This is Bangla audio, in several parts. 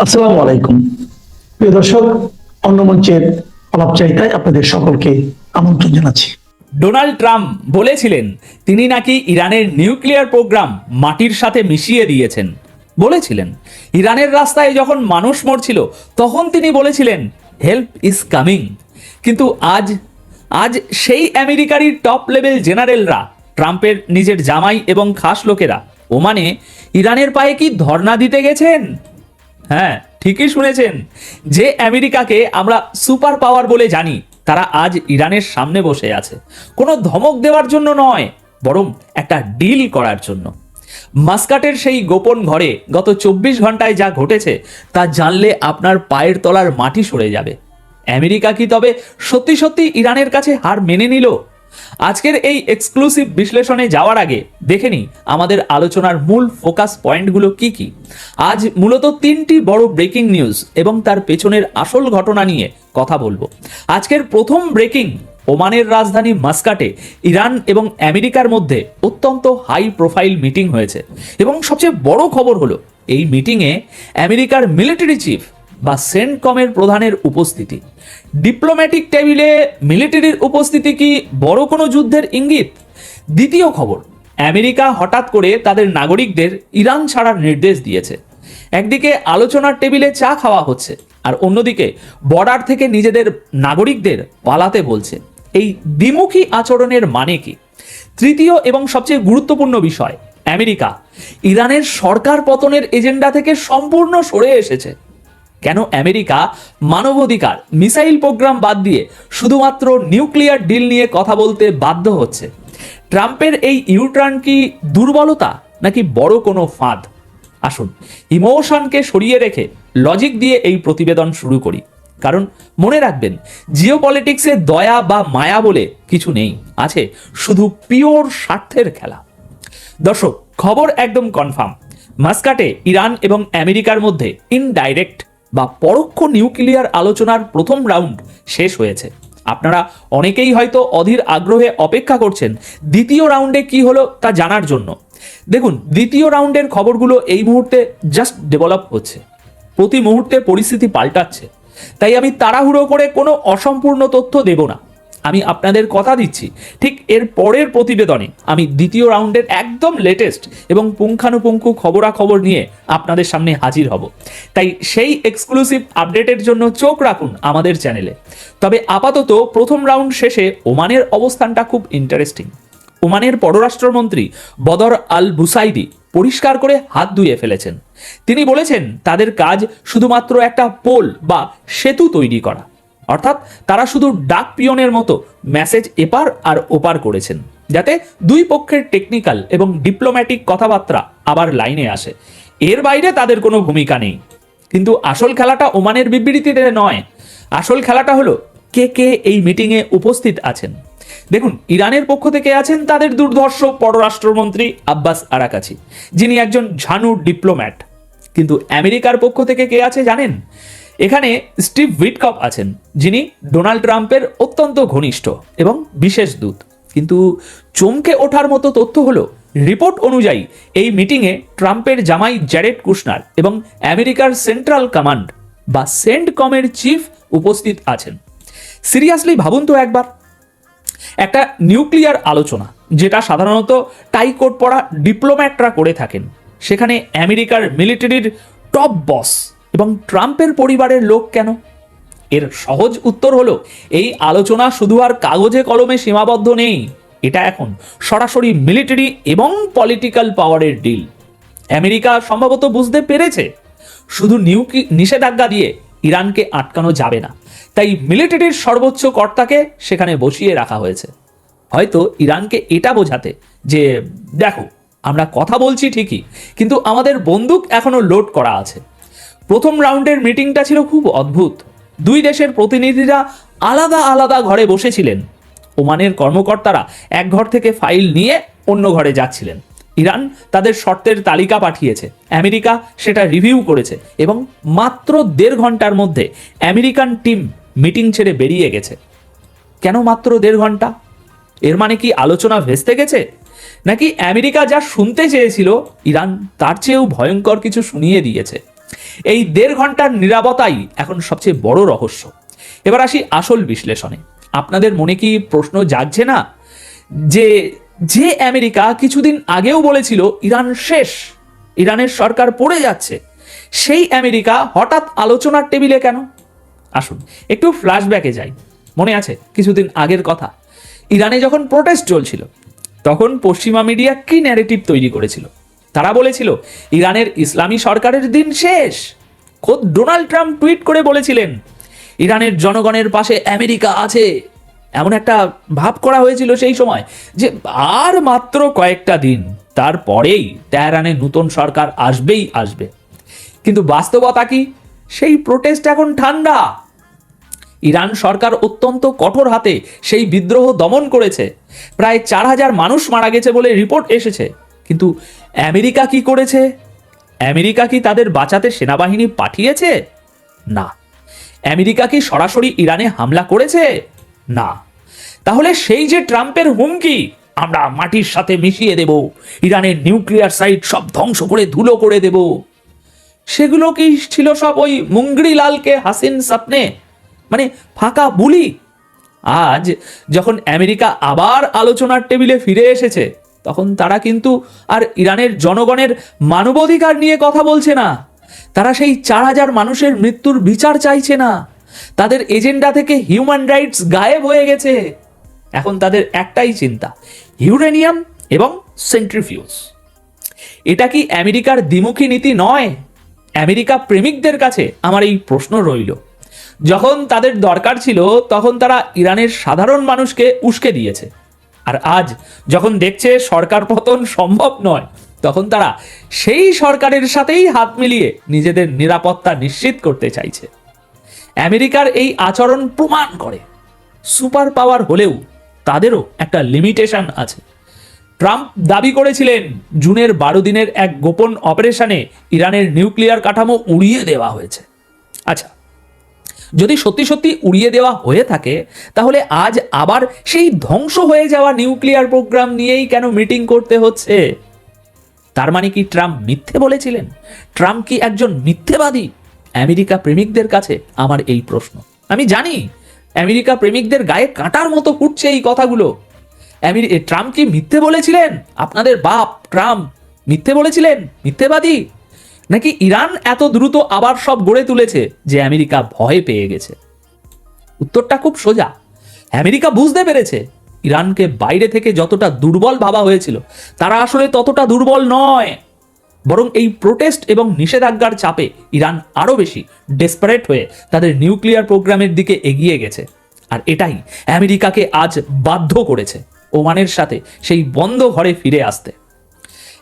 আসসালামু আলাইকুম প্রিয় দর্শক, অন্য মঞ্চের আলাপচারিতায় আপনাদের সকলকে আমন্ত্রণ জানাচ্ছি। ডোনাল্ড ট্রাম্প বলেছিলেন তিনি নাকি ইরানের নিউক্লিয়ার প্রোগ্রাম মাটির সাথে মিশিয়ে দিয়েছেন। বলেছিলেন ইরানের রাস্তায় যখন মানুষ মরছিল তখন তিনি বলেছিলেন হেল্প ইজ কামিং। কিন্তু আজ আজ সেই আমেরিকারই টপ লেভেল জেনারেলরা, ট্রাম্পের নিজের জামাই এবং খাস লোকেরা ওমানে ইরানের পায়ে কি ধর্ণা দিতে গেছেন। হ্যাঁ, ঠিকই শুনেছেন। যে আমেরিকাকে আমরা সুপার পাওয়ার বলে জানি তারা আজ ইরানের সামনে বসে আছে, কোনো ধমক দেওয়ার জন্য নয়, বরং একটা ডিল করার জন্য। মাস্কাটের সেই গোপন ঘরে গত 24 ঘন্টায় যা ঘটেছে তা জানলে আপনার পায়ের তলার মাটি সরে যাবে। আমেরিকা কি তবে সত্যি সত্যি ইরানের কাছে হার মেনে নিল? আজকের এই এক্সক্লুসিভ বিশ্লেষণে যাওয়ার আগে দেখে নিই আমাদের আলোচনার মূল ফোকাস পয়েন্টগুলো কি কি। আজ মূলত 3টি বড় ব্রেকিং নিউজ এবং তার পেছনের আসল ঘটনা নিয়ে কথা বলবো। আজকের প্রথম ব্রেকিং, ওমানের রাজধানী মাস্কাটে ইরান এবং আমেরিকার মধ্যে অত্যন্ত হাই প্রোফাইল মিটিং হয়েছে এবং সবচেয়ে বড় খবর হলো এই মিটিংয়ে আমেরিকার মিলিটারি চিফ বা সেন্টকমের প্রধানের উপস্থিতি। ডিপ্লোম্যাটিক টেবিলে মিলিটারির উপস্থিতি কি বড় কোনো যুদ্ধের ইঙ্গিত? দ্বিতীয় খবর, আমেরিকা হঠাৎ করে তাদের নাগরিকদের ইরান ছাড়ার নির্দেশ দিয়েছে। একদিকে আলোচনার টেবিলে চা খাওয়া হচ্ছে আর অন্যদিকে বর্ডার থেকে নিজেদের নাগরিকদের পালাতে বলছে। এই দ্বিমুখী আচরণের মানে কি? তৃতীয় এবং সবচেয়ে গুরুত্বপূর্ণ বিষয়, আমেরিকা ইরানের সরকার পতনের এজেন্ডা থেকে সম্পূর্ণ সরে এসেছে। কেন আমেরিকা মানবাধিকার, মিসাইল প্রোগ্রাম বাদ দিয়ে শুধুমাত্র নিউক্লিয়ার ডিল নিয়ে কথা বলতে বাধ্য হচ্ছে? ট্রাম্পের এই ইউটার্ন কি দুর্বলতা নাকি বড় কোনো ফাঁদ? আসুন ইমোশনকে সরিয়ে রেখে লজিক দিয়ে এই প্রতিবেদন শুরু করি। কারণ মনে রাখবেন, জিওপলিটিক্সে দয়া বা মায়া বলে কিছু নেই, আছে শুধু পিওর স্বার্থের খেলা। দর্শক, খবর একদম কনফার্ম, মাস্কাটে ইরান এবং আমেরিকার মধ্যে ইনডাইরেক্ট বা পরোক্ষ নিউক্লিয়ার আলোচনার প্রথম রাউন্ড শেষ হয়েছে। আপনারা অনেকেই হয়তো অধীর আগ্রহে অপেক্ষা করছেন দ্বিতীয় রাউন্ডে কি হলো তা জানার জন্য। দেখুন, দ্বিতীয় রাউন্ডের খবরগুলো এই মুহূর্তে জাস্ট ডেভেলপ হচ্ছে, প্রতি মুহূর্তে পরিস্থিতি পাল্টাচ্ছে। তাই আমি তাড়াহুড়ো করে কোনো অসম্পূর্ণ তথ্য দেব না। আমি আপনাদের কথা দিচ্ছি, ঠিক এর পরের প্রতিবেদনে আমি দ্বিতীয় রাউন্ডের একদম লেটেস্ট এবং পুঙ্খানুপুঙ্খু খবরাখবর নিয়ে আপনাদের সামনে হাজির হব। তাই সেই এক্সক্লুসিভ আপডেটের জন্য চোখ রাখুন আমাদের চ্যানেলে। তবে আপাতত প্রথম রাউন্ড শেষে ওমানের অবস্থানটা খুব ইন্টারেস্টিং। ওমানের পররাষ্ট্রমন্ত্রী বদর আল বুসাইদি পরিষ্কার করে হাত ধুয়ে ফেলেছেন। তিনি বলেছেন তাদের কাজ শুধুমাত্র একটা পোল বা সেতু তৈরি করা, অর্থাৎ তারা শুধু ডাক পিয়নের মতো মেসেজ এপার আর ওপার করেছেন, যাতে দুই পক্ষের টেকনিক্যাল এবং ডিপ্লোম্যাটিক কথাবার্তা আবার লাইনে আসে। এর বাইরে তাদের কোনো ভূমিকা নেই। কিন্তু আসল খেলাটা ওমানের বিবৃতিতে নয়, আসল খেলাটা হলো কে কে এই মিটিংয়ে উপস্থিত আছেন। দেখুন, ইরানের পক্ষ থেকে আছেন তাদের দুর্ধর্ষ পররাষ্ট্রমন্ত্রী আব্বাস আরাকাচি, যিনি একজন ঝানু ডিপ্লোম্যাট। কিন্তু আমেরিকার পক্ষ থেকে কে আছে জানেন? এখানে স্টিভ উইটকফ আছেন, যিনি ডোনাল্ড ট্রাম্পের অত্যন্ত ঘনিষ্ঠ এবং বিশেষ দূত। কিন্তু চমকে ওঠার মতো তথ্য হলো, রিপোর্ট অনুযায়ী এই মিটিংয়ে ট্রাম্পের জামাই জ্যারেড কুশনার এবং আমেরিকার সেন্ট্রাল কমান্ড বা সেন্টকমের চিফ উপস্থিত আছেন। সিরিয়াসলি ভাবুন তো একবার, একটা নিউক্লিয়ার আলোচনা যেটা সাধারণত টাইকোট পড়া ডিপ্লোম্যাটরা করে থাকেন, সেখানে আমেরিকার মিলিটারির টপ বস এবং ট্রাম্পের পরিবারের লোক কেন? এর সহজ উত্তর হলো, এই আলোচনা শুধু আর কাগজে কলমে সীমাবদ্ধ নেই, এটা এখন সরাসরি মিলিটারি এবং পলিটিক্যাল পাওয়ারের ডিল। আমেরিকা সম্ভবত বুঝতে পেরেছে শুধু নিষেধাজ্ঞা দিয়ে ইরানকে আটকানো যাবে না, তাই মিলিটারির সর্বোচ্চ কর্তাকে সেখানে বসিয়ে রাখা হয়েছে। হয়তো ইরানকে এটা বোঝাতে যে দেখো, আমরা কথা বলছি ঠিকই, কিন্তু আমাদের বন্দুক এখনো লোড করা আছে। প্রথম রাউন্ডের মিটিংটা ছিল খুব অদ্ভুত। দুই দেশের প্রতিনিধিরা আলাদা আলাদা ঘরে বসেছিলেন। ওমানের কর্মকর্তারা এক ঘর থেকে ফাইল নিয়ে অন্য ঘরে যাচ্ছিলেন। ইরান তাদের শর্তের তালিকা পাঠিয়েছে, আমেরিকা সেটা রিভিউ করেছে এবং মাত্র 1.5 ঘন্টার মধ্যে আমেরিকান টিম মিটিং ছেড়ে বেরিয়ে গেছে। কেন মাত্র 1.5 ঘন্টা? এর মানে কি আলোচনা ভেস্তে গেছে, নাকি আমেরিকা যা শুনতে চেয়েছিল ইরান তার চেয়েও ভয়ঙ্কর কিছু শুনিয়ে দিয়েছে? এই 1.5 ঘন্টার নীরবতাই এখন সবচেয়ে বড় রহস্য। এবার আসি আসল বিশ্লেষণে। আপনাদের মনে কি প্রশ্ন জাগছে না যে যে আমেরিকা কিছুদিন আগেও বলেছিল ইরান শেষ, ইরানের সরকার পড়ে যাচ্ছে, সেই আমেরিকা হঠাৎ আলোচনার টেবিলে কেন? আসুন একটু ফ্ল্যাশব্যাকে যাই। মনে আছে কিছুদিন আগের কথা, ইরানে যখন প্রোটেস্ট চলছিল তখন পশ্চিমা মিডিয়া কি ন্যারেটিভ তৈরি করেছিল? তারা বলেছিল ইরানের ইসলামী সরকারের দিন শেষ। খোদ ডোনাল্ড ট্রাম্প টুইট করে বলেছিলেন ইরানের জনগণের পাশে আমেরিকা আছে। এমন একটা ভাব করা হয়েছিল সেই সময় যে আর মাত্র কয়েকটা দিন, তারপরেই তেহরানে নতুন সরকার আসবেই আসবে। কিন্তু বাস্তবতা কি? সেই প্রোটেস্ট এখন ঠান্ডা। ইরান সরকার অত্যন্ত কঠোর হাতে সেই বিদ্রোহ দমন করেছে। প্রায় 4,000 মানুষ মারা গেছে বলে রিপোর্ট এসেছে। কিন্তু আমেরিকা কি করেছে? আমেরিকা কি তাদের বাঁচাতে সেনাবাহিনী পাঠিয়েছে? না। আমেরিকা কি সরাসরি ইরানে হামলা করেছে? না। তাহলে সেই যে ট্রাম্পের হুমকি, আমরা মাটির সাথে মিশিয়ে দেব, ইরানের নিউক্লিয়ার সাইট সব ধ্বংস করে ধুলো করে দেব, সেগুলো কি ছিল সব ওই মুঙ্গরি লালকে হাসিন স্বপ্নে, মানে ফাঁকা বুলি? আজ যখন আমেরিকা আবার আলোচনার টেবিলে ফিরে এসেছে, তখন তারা কিন্তু আর ইরানের জনগণের মানবাধিকার নিয়ে কথা বলছে না। তারা সেই 4,000 মানুষের মৃত্যুর বিচার চাইছে না। তাদের এজেন্ডা থেকে হিউম্যান রাইটস গায়েব হয়ে গেছে। এখন তাদের একটাই চিন্তা, ইউরেনিয়াম এবং সেন্ট্রিফিউজ। এটা কি আমেরিকার দ্বিমুখী নীতি নয়? আমেরিকা প্রেমিকদের কাছে আমার এই প্রশ্ন রইল। যখন তাদের দরকার ছিল তখন তারা ইরানের সাধারণ মানুষকে উস্কে দিয়েছে, আর আজ যখন দেখছে সরকার পতন সম্ভব নয়, তখন তারা সেই সরকারের সাথেই হাত মিলিয়ে নিজেদের নিরাপত্তা নিশ্চিত করতে চাইছে। আমেরিকার এই আচরণ প্রমাণ করে সুপার পাওয়ার হলেও তাদেরও একটা লিমিটেশন আছে। ট্রাম্প দাবি করেছিলেন জুনের 12 দিনের এক গোপন অপারেশনে ইরানের নিউক্লিয়ার কাঠামো উড়িয়ে দেওয়া হয়েছে। আচ্ছা, যদি সত্যি সত্যি উড়িয়ে দেওয়া হয়ে থাকে, তাহলে আজ আবার সেই ধ্বংস হয়ে যাওয়া নিউক্লিয়ার প্রোগ্রাম নিয়েই কেন মিটিং করতে হচ্ছে? তার মানে কি ট্রাম্প মিথ্যে বলেছিলেন? ট্রাম্প কি একজন মিথ্যেবাদী? আমেরিকা প্রেমিকদের কাছে আমার এই প্রশ্ন। আমি জানি আমেরিকা প্রেমিকদের গায়ে কাঁটার মতো ফুটছে এই কথাগুলো। ট্রাম্প কি মিথ্যে বলেছিলেন? আপনাদের বাপ ট্রাম্প মিথ্যে বলেছিলেন? মিথ্যেবাদী? নাকি ইরান এত দ্রুত আবার সব গড়ে তুলেছে যে আমেরিকা ভয় পেয়ে গেছে? উত্তরটা খুব সোজা। আমেরিকা বুঝতে পেরেছে ইরানকে বাইরে থেকে যতটা দুর্বল ভাবা হয়েছিল, তারা আসলে ততটা দুর্বল নয়। বরং এই প্রোটেস্ট এবং নিষেধাজ্ঞার চাপে ইরান আরো বেশি ডেসপারেট হয়ে তাদের নিউক্লিয়ার প্রোগ্রামের দিকে এগিয়ে গেছে। আর এটাই আমেরিকাকে আজ বাধ্য করেছে ওমানের সাথে সেই বন্ধ ঘরে ফিরে আসতে।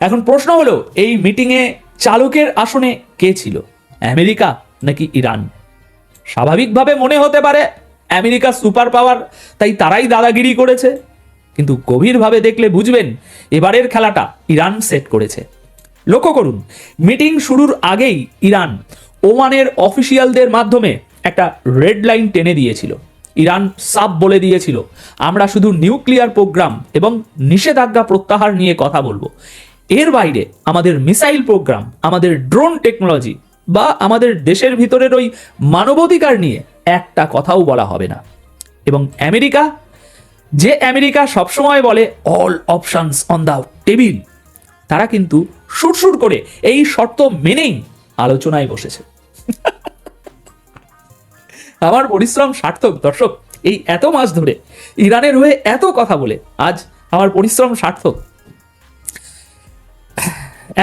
এখন প্রশ্ন হলো, এই মিটিংয়ে চালকের আসনে কে ছিল, আমেরিকা নাকি ইরান? স্বাভাবিকভাবে মনে হতে পারে আমেরিকা সুপার পাওয়ার, তাই তারাই দাদাগিরি করেছে। কিন্তু গভীরভাবে দেখলে বুঝবেন এবারের খেলাটা ইরান সেট করেছে। লক্ষ্য করুন, মিটিং শুরুর আগেই ইরান ওমানের অফিসিয়ালদের মাধ্যমে একটা রেড লাইন টেনে দিয়েছিল। ইরান সাফ বলে দিয়েছিল, আমরা শুধু নিউক্লিয়ার প্রোগ্রাম এবং নিষেধাজ্ঞা প্রত্যাহার নিয়ে কথা বলবো। এর বাইরে আমাদের মিসাইল প্রোগ্রাম, আমাদের ড্রোন টেকনোলজি বা আমাদের দেশের ভিতরের ওই মানবাধিকার নিয়ে একটা কথাও বলা হবে না। এবং আমেরিকা, যে আমেরিকা সবসময় বলে all options on the table, তারা কিন্তু সুরসুর করে এই শর্ত মেনেই আলোচনায় বসেছে। আমার পরিশ্রম সার্থক দর্শক। এই এত মাস ধরে ইরানের হয়ে এত কথা বলে আজ আমার পরিশ্রম সার্থক।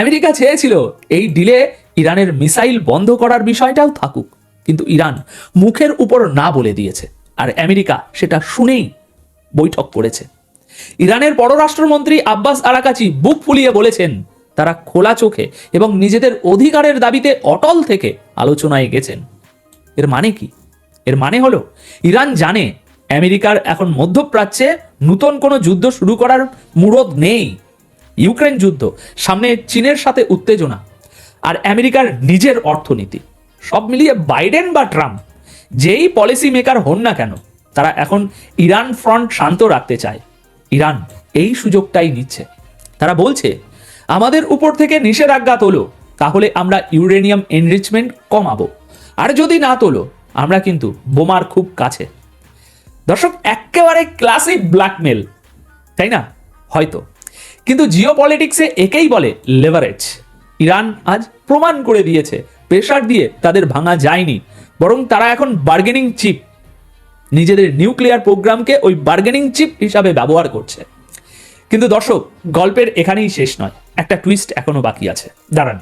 আমেরিকা চেয়েছিল এই ডিলে ইরানের মিসাইল বন্ধ করার বিষয়টাও থাকুক, কিন্তু ইরান মুখের উপর না বলে দিয়েছে, আর আমেরিকা সেটা শুনেই বৈঠক করেছে। ইরানের পররাষ্ট্রমন্ত্রী আব্বাস আরাকাচি বুক ফুলিয়ে বলেছেন তারা খোলা চোখে এবং নিজেদের অধিকারের দাবিতে অটল থেকে আলোচনায় গেছেন। এর মানে কি? এর মানে হলো ইরান জানে আমেরিকার এখন মধ্যপ্রাচ্যে নতুন কোনো যুদ্ধ শুরু করার মুরদ নেই। ইউক্রেন যুদ্ধ, সামনে চীনের সাথে উত্তেজনা, আর আমেরিকার নিজের অর্থনীতি, সব মিলিয়ে বাইডেন বা ট্রাম্প যেই পলিসি মেকার হন না কেন, তারা এখন ইরান ফ্রন্ট শান্ত রাখতে চায়। ইরান এই সুযোগটাই নিচ্ছে। তারা বলছে আমাদের উপর থেকে নিষেধাজ্ঞা তোলো, তাহলে আমরা ইউরেনিয়াম এনরিচমেন্ট কমাবো, আর যদি না তোলো আমরা কিন্তু বোমার খুব কাছে। দর্শক, একেবারে ক্লাসিক ব্ল্যাকমেল, তাই না? হয়তো, কিন্তু জিও পলিটিক্সে একেই বলে লেভারেজ। ইরান আজ প্রমাণ করে দিয়েছে প্রেশার দিয়ে তাদের ভাঙা যায়নি, বরং তারা এখন বার্গেনিং চিপ, নিজেদের নিউক্লিয়ার প্রোগ্রামকে ওই বার্গেনিং চিপ হিসাবে ব্যবহার করছে। কিন্তু দর্শক, গল্পের এখানেই শেষ নয়, একটা টুইস্ট এখনো বাকি আছে। দাঁড়ান,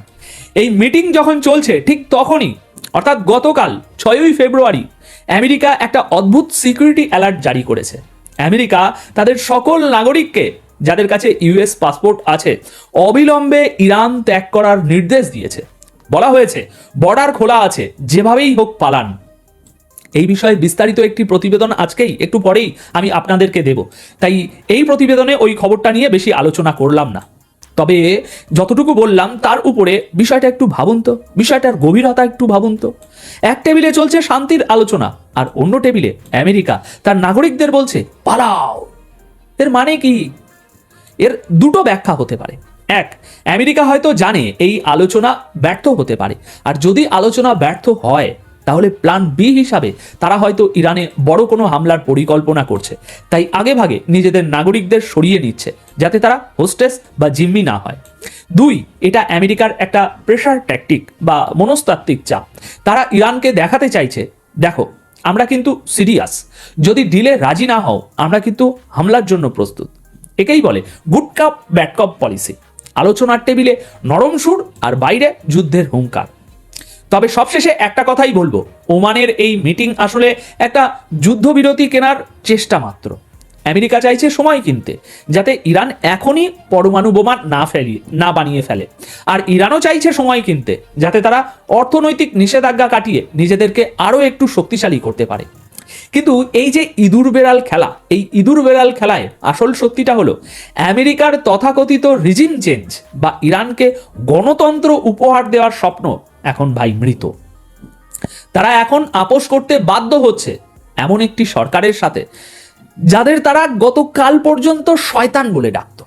এই মিটিং যখন চলছে ঠিক তখনই, অর্থাৎ গতকাল 6ই ফেব্রুয়ারি, আমেরিকা একটা অদ্ভুত সিকিউরিটি অ্যালার্ট জারি করেছে। আমেরিকা তাদের সকল নাগরিককে, যাদের কাছে ইউএস পাসপোর্ট আছে, অবিলম্বে ইরান ত্যাগ করার নির্দেশ দিয়েছে। বলা হয়েছে বর্ডার খোলা আছে, যেভাবেই হোক পালান। এই বিষয়ে বিস্তারিত একটি প্রতিবেদন আজকেই একটু পরেই আমি আপনাদেরকে দেব, তাই এই প্রতিবেদনে ওই খবরটা নিয়ে বেশি আলোচনা করলাম না। তবে যতটুকু বললাম তার উপরে বিষয়টা একটু ভাবুন তো, বিষয়টার গভীরতা একটু ভাবুন তো। এক টেবিলে চলছে শান্তির আলোচনা, আর অন্য টেবিলে আমেরিকা তার নাগরিকদের বলছে পালাও। এর মানে কি? এর দুটো ব্যাখ্যা হতে পারে। এক, আমেরিকা হয়তো জানে এই আলোচনা ব্যর্থ হতে পারে, আর যদি আলোচনা ব্যর্থ হয় তাহলে প্ল্যান বি হিসাবে তারা হয়তো ইরানে বড় কোনো হামলার পরিকল্পনা করছে, তাই আগে ভাগে নিজেদের নাগরিকদের সরিয়ে নিচ্ছে যাতে তারা হোস্টেস বা জিম্মি না হয়। দুই, এটা আমেরিকার একটা প্রেশার ট্যাকটিক বা মনস্তাত্ত্বিক চাপ। তারা ইরানকে দেখাতে চাইছে, দেখো আমরা কিন্তু সিরিয়াস, যদি ডিলে রাজি না হও আমরা কিন্তু হামলার জন্য প্রস্তুত। একেই বলে good cup bad cup policy. আলোচনার টেবিলে নরম সুর আর বাইরে যুদ্ধের হুঙ্কার। তবে সবশেষে একটা কথাই বলবো, ওমানের এই মিটিং আসলে একটা যুদ্ধবিরতি কেনার চেষ্টা মাত্র। আমেরিকা চাইছে সময় কিনতে, যাতে ইরান এখনই পরমাণু বোমা না বানিয়ে ফেলে, আর ইরানও চাইছে সময় কিনতে যাতে তারা অর্থনৈতিক নিষেধাজ্ঞা কাটিয়ে নিজেদেরকে আরো একটু শক্তিশালী করতে পারে। কিন্তু এই যে ইঁদুর বেড়াল খেলা, এই ইঁদুর বেড়াল খেলায় আসল সত্যিটা হলো আমেরিকার তথাকথিত রিজিম চেঞ্জ বা ইরানকে গণতন্ত্র উপহার দেওয়ার স্বপ্ন এখন ভাই মৃত। তারা এখন আপোষ করতে বাধ্য হচ্ছে এমন একটি সরকারের সাথে যাদের তারা গতকাল পর্যন্ত শয়তান বলে ডাকত।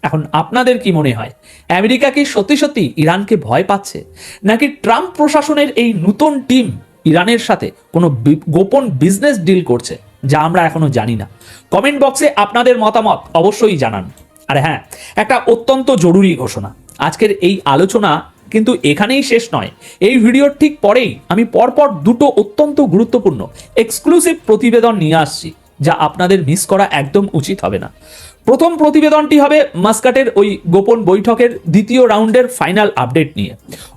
এখন আপনাদের কি মনে হয়, আমেরিকা কি সত্যি সত্যি ইরানকে ভয় পাচ্ছে, নাকি ট্রাম্প প্রশাসনের এই নতুন টিম ইরানের সাথে কোনো গোপন বিজনেস ডিল করছে যা আমরা এখনো জানি না? কমেন্ট বক্সে আপনাদের মতামত অবশ্যই জানান। আর হ্যাঁ, একটা অত্যন্ত জরুরি ঘোষণা, আজকের এই আলোচনা কিন্তু এখানেই শেষ নয়। এই ভিডিওর ঠিক পরেই আমি পরপর দুটো অত্যন্ত গুরুত্বপূর্ণ এক্সক্লুসিভ প্রতিবেদন নিয়ে আসছি, যা আপনাদের মিস করা একদম উচিত হবে না। প্রথম প্রতিবেদনটি হবে মাস্কাটের ওই গোপন বৈঠকের দ্বিতীয় রাউন্ডের ফাইনাল আপডেট নিয়ে।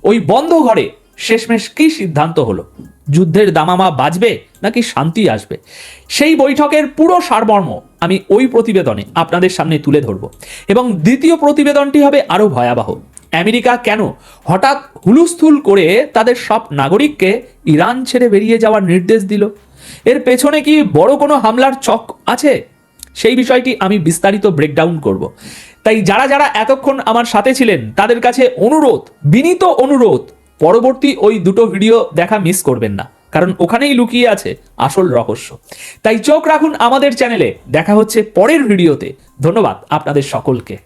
ওই বন্ধ ঘরে শেষমেশ কি সিদ্ধান্ত হলো, যুদ্ধের দামামা বাজবে নাকি শান্তি আসবে? সেই বৈঠকের পুরো সারমর্ম আমি ওই প্রতিবেদনে আপনাদের সামনে তুলে ধরব। এবং দ্বিতীয় প্রতিবেদনটি হবে আরো ভয়াবহ। আমেরিকা কেন হঠাৎ হুলুস্থুল করে তাদের সব নাগরিককে ইরান ছেড়ে বেরিয়ে যাওয়ার নির্দেশ দিল? এর পেছনে কি বড় কোনো হামলার চক আছে? সেই বিষয়টি আমি বিস্তারিত ব্রেকডাউন করব। তাই যারা যারা এতক্ষণ আমার সাথে ছিলেন তাদের কাছে অনুরোধ, বিনীত অনুরোধ, পরবর্তী ওই দুটো ভিডিও দেখা মিস করবেন না, কারণ ওখানেই লুকিয়ে আছে আসল রহস্য। তাই চোখ রাখুন আমাদের চ্যানেলে। দেখা হচ্ছে পরের ভিডিওতে। ধন্যবাদ আপনাদের সকলকে।